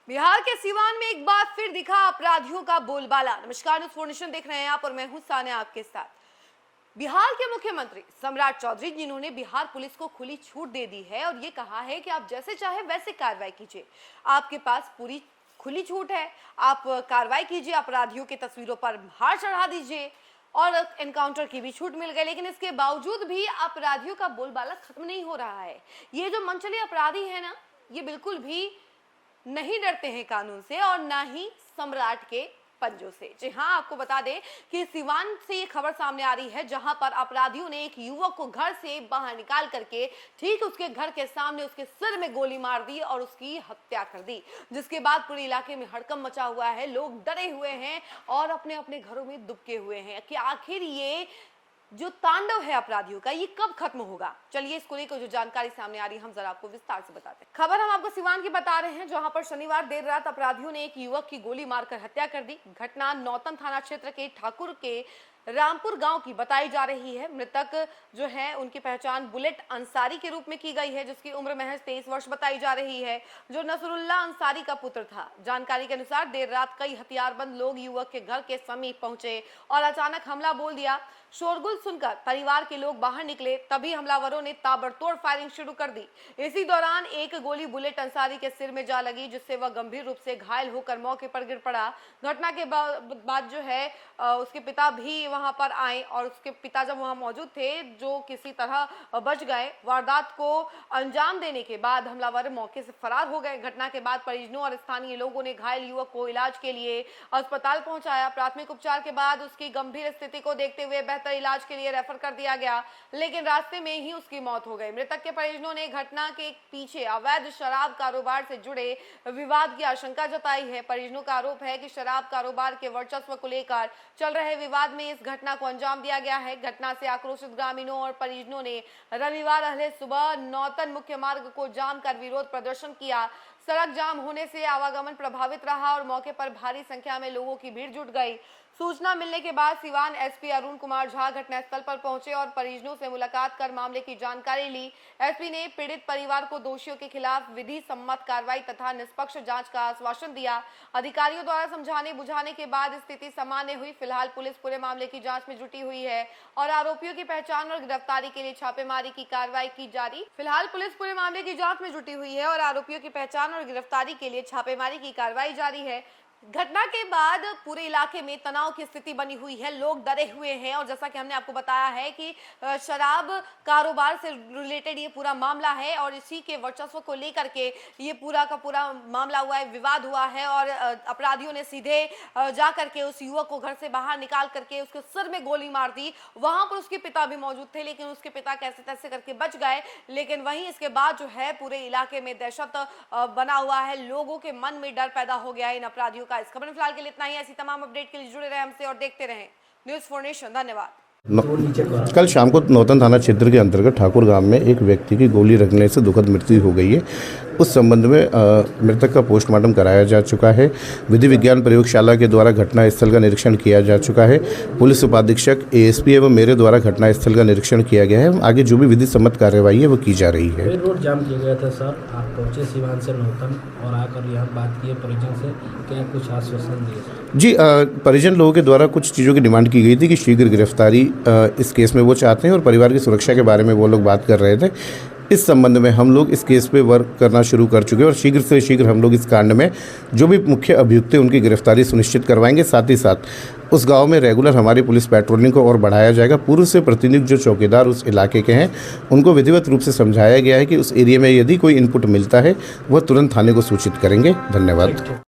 बिहार के सीवान में एक बार फिर दिखा अपराधियों का बोलबाला। नमस्कार, न्यूज़ 4 नेशन देख रहे हैं आप और मैं हूं सानिया आपके साथ। बिहार के मुख्यमंत्री सम्राट चौधरी जिन्होंने बिहार पुलिस को खुली छूट दे दी है और ये कहा है कि आप जैसे चाहे वैसे कार्रवाई कीजिए, आपके पास पूरी खुली छूट है, आप कार्रवाई कीजिए, अपराधियों की तस्वीरों पर हार चढ़ा दीजिए और एनकाउंटर की भी छूट मिल गई। लेकिन इसके बावजूद भी अपराधियों का बोलबाला खत्म नहीं हो रहा है। ये जो मनचले अपराधी है ना, ये बिल्कुल भी नहीं डरते हैं कानून से और ना ही सम्राट के पंजों से। जी हाँ, आपको बता दें कि सिवान से ये खबर सामने आ रही है जहां पर अपराधियों ने एक युवक को घर से बाहर निकाल करके ठीक उसके घर के सामने उसके सिर में गोली मार दी और उसकी हत्या कर दी, जिसके बाद पूरे इलाके में हड़कंप मचा हुआ है। लोग डरे हुए हैं और अपने अपने घरों में दुबके हुए हैं कि आखिर ये जो तांडव है अपराधियों का ये कब खत्म होगा। चलिए इसको लेकर जो जानकारी सामने आ रही है हम जरा आपको विस्तार से बताते हैं। खबर हम आपको सिवान की बता रहे हैं जहां पर शनिवार देर रात अपराधियों ने एक युवक की गोली मारकर हत्या कर दी। घटना नौतन थाना क्षेत्र के ठाकुर के रामपुर गांव की बताई जा रही है। मृतक जो है उनकी पहचान बुलेट अंसारी के रूप में की गई है, जिसकी उम्र महज 23 वर्ष बताई जा रही है, जो नसरुल्लाह अंसारी का पुत्र था। जानकारी के अनुसार देर रात कई हथियारबंद लोग युवक के घर के समीप पहुंचे और अचानक हमला बोल दिया। शोरगुल सुनकर परिवार के लोग बाहर निकले, तभी हमलावरों ने ताबड़तोड़ फायरिंग शुरू कर दी। इसी दौरान एक गोली बुलेट अंसारी के सिर में जा लगी, जिससे वह गंभीर रूप से घायल होकर मौके पर गिर पड़ा। घटना के बाद जो है उसके पिता भी वहां पर आए और उसके पिता जब वहां मौजूद थे जो किसी तरह बच गए। वारदात को अंजाम देने के बाद हमलावर मौके से फरार हो गए। घटना के बाद परिजनों और स्थानीय लोगों ने घायल युवक को इलाज के लिए अस्पताल पहुंचाया। प्राथमिक उपचार के बाद उसकी गंभीर स्थिति को देखते हुए बेहतर इलाज के लिए रेफर कर दिया गया, लेकिन रास्ते में ही उसकी मौत हो गई। मृतक के परिजनों ने घटना के पीछे अवैध शराब कारोबार से जुड़े विवाद की आशंका जताई है। परिजनों का आरोप है कि शराब कारोबार के वर्चस्व को लेकर चल रहे विवाद में इस घटना को अंजाम दिया गया है। घटना से आक्रोशित ग्रामीणों और परिजनों ने रविवार अहले सुबह नौतन मुख्य मार्ग को जाम कर विरोध प्रदर्शन किया। सड़क जाम होने से आवागमन प्रभावित रहा और मौके पर भारी संख्या में लोगों की भीड़ जुट गई। सूचना मिलने के बाद सिवान एसपी अरुण कुमार झा घटनास्थल पर पहुंचे और परिजनों से मुलाकात कर मामले की जानकारी ली। एसपी ने पीड़ित परिवार को दोषियों के खिलाफ विधि सम्मत कार्रवाई तथा निष्पक्ष जांच का आश्वासन दिया। अधिकारियों द्वारा समझाने बुझाने के बाद स्थिति सामान्य हुई। फिलहाल पुलिस पूरे मामले की जांच में जुटी हुई है और आरोपियों की पहचान और गिरफ्तारी के लिए छापेमारी की कार्रवाई की जारी। फिलहाल पुलिस पूरे मामले की जांच में जुटी हुई है और आरोपियों की पहचान और गिरफ्तारी के लिए छापेमारी की कार्रवाई जारी है। घटना के बाद पूरे इलाके में तनाव की स्थिति बनी हुई है, लोग डरे हुए हैं और जैसा कि हमने आपको बताया है कि शराब कारोबार से रिलेटेड ये पूरा मामला है और इसी के वर्चस्व को लेकर के ये पूरा का पूरा मामला हुआ है, विवाद हुआ है और अपराधियों ने सीधे जा करके उस युवक को घर से बाहर निकाल करके उसके सिर में गोली मार दी। वहां पर उसके पिता भी मौजूद थे, लेकिन उसके पिता कैसे तैसे करके बच गए। लेकिन वहीं इसके बाद जो है पूरे इलाके में दहशत बना हुआ है, लोगों के मन में डर पैदा हो गया है इन अपराधियों का। इस खबर में फिलहाल के लिए इतना ही। ऐसी तमाम अपडेट के लिए जुड़े रहे हमसे और देखते रहें न्यूज़ 4 नेशन। धन्यवाद। कल शाम को नौतन थाना क्षेत्र के अंतर्गत ठाकुर गांव में एक व्यक्ति की गोली लगने से दुखद मृत्यु हो गई है। उस संबंध में मृतक का पोस्टमार्टम कराया जा चुका है। विधि विज्ञान प्रयोगशाला के द्वारा घटनास्थल का निरीक्षण किया जा चुका है। पुलिस उपाधीक्षक एएसपी एवं मेरे द्वारा घटनास्थल का निरीक्षण किया गया है। आगे जो भी विधि सम्मत कार्यवाही है वो की जा रही है। रोड जाम किया गया था सर, आप पहुँचे सिवान से नौतन और आकर यहाँ बात किए परिजन से, क्या कुछ आश्वासन दिए? जी, परिजन लोगों के द्वारा कुछ चीज़ों की डिमांड की गई थी कि शीघ्र गिरफ्तारी इस केस में वो चाहते हैं और परिवार की सुरक्षा के बारे में वो लोग बात कर रहे थे। इस संबंध में हम लोग इस केस पे वर्क करना शुरू कर चुके हैं और शीघ्र से शीघ्र हम लोग इस कांड में जो भी मुख्य अभियुक्त हैं उनकी गिरफ्तारी सुनिश्चित करवाएंगे। साथ ही साथ उस गांव में रेगुलर हमारी पुलिस पेट्रोलिंग को और बढ़ाया जाएगा। पूर्व से प्रतिनियुक्त जो चौकीदार उस इलाके के हैं उनको विधिवत रूप से समझाया गया है कि उस एरिया में यदि कोई इनपुट मिलता है वह तुरंत थाने को सूचित करेंगे। धन्यवाद।